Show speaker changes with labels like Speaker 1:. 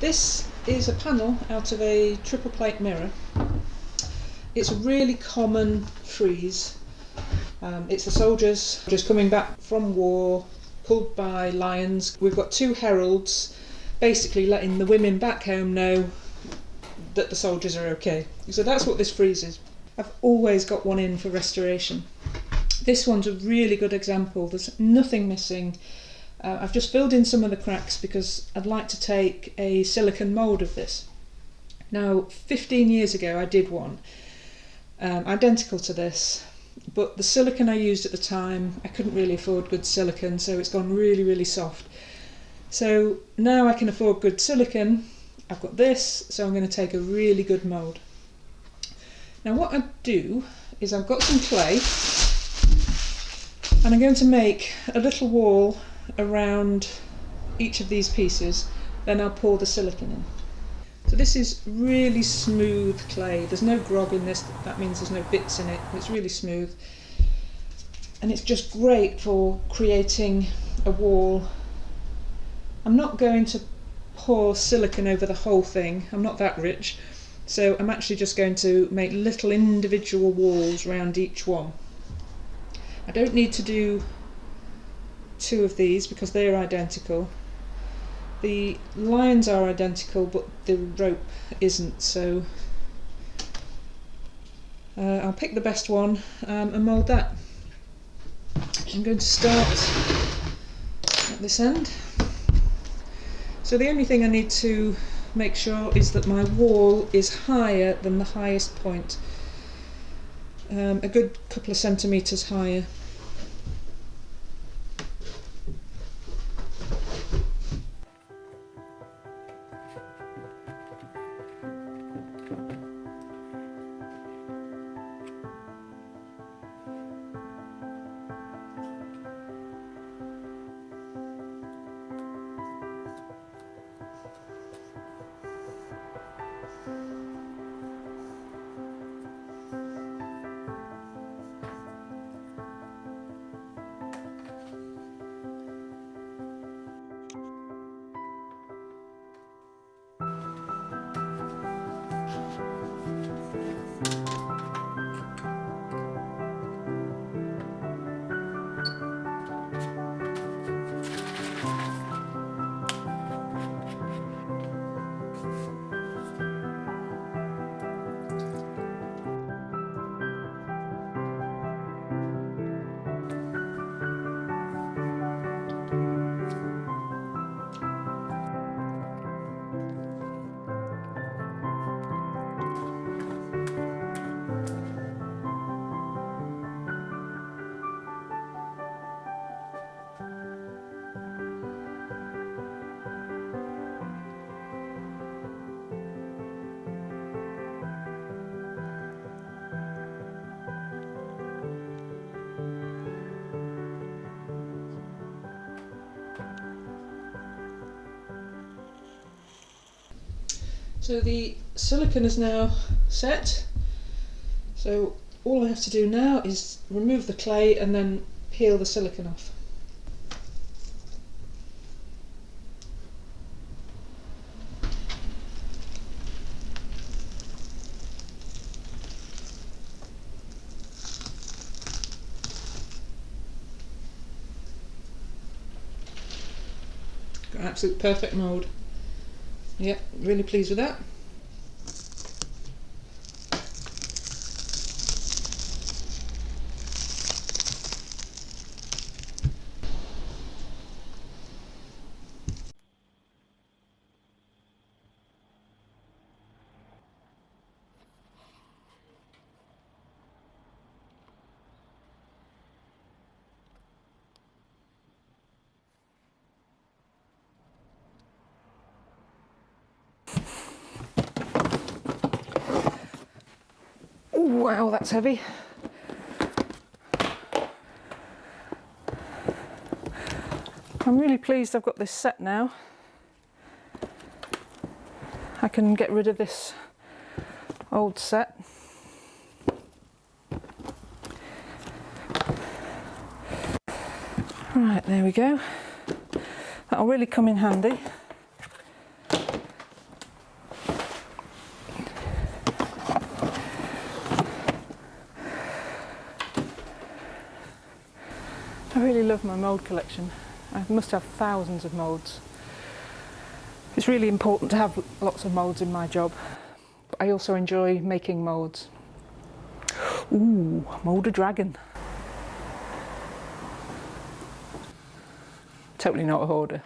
Speaker 1: This is a panel out of a triple plate mirror. It's a really common frieze. It's the soldiers just coming back from war, pulled by lions. We've got two heralds basically letting the women back home know that the soldiers are okay. So that's what this frieze is. I've always got one in for restoration. This one's a really good example. There's nothing missing. I've just filled in some of the cracks because I'd like to take a silicone mould of this. Now, 15 years ago I did one, identical to this, but the silicone I used at the time, I couldn't really afford good silicone, so it's gone really, really soft. So now I can afford good silicone. I've got this, so I'm going to take a really good mould. Now what I do is I've got some clay, and I'm going to make a little wall around each of these pieces, then I'll pour the silicone in. So this is really smooth clay. There's no grog in this, that means there's no bits in it. It's really smooth. And it's just great for creating a wall. I'm not going to pour silicone over the whole thing, I'm not that rich, so I'm actually just going to make little individual walls around each one. I don't need to do two of these because they're identical. The lines are identical but the rope isn't, so I'll pick the best one and mould that. I'm going to start at this end. So the only thing I need to make sure is that my wall is higher than the highest point, a good couple of centimetres higher. So the silicone is now set, so all I have to do now is remove the clay and then peel the silicone off. Got an absolute perfect mould. Yep, really pleased with that. Wow, that's heavy. I'm really pleased I've got this set now. I can get rid of this old set. Right, there we go. That'll really come in handy. I really love my mould collection. I must have thousands of moulds. It's really important to have lots of moulds in my job, but I also enjoy making moulds. Ooh, mould a dragon. Totally not a hoarder.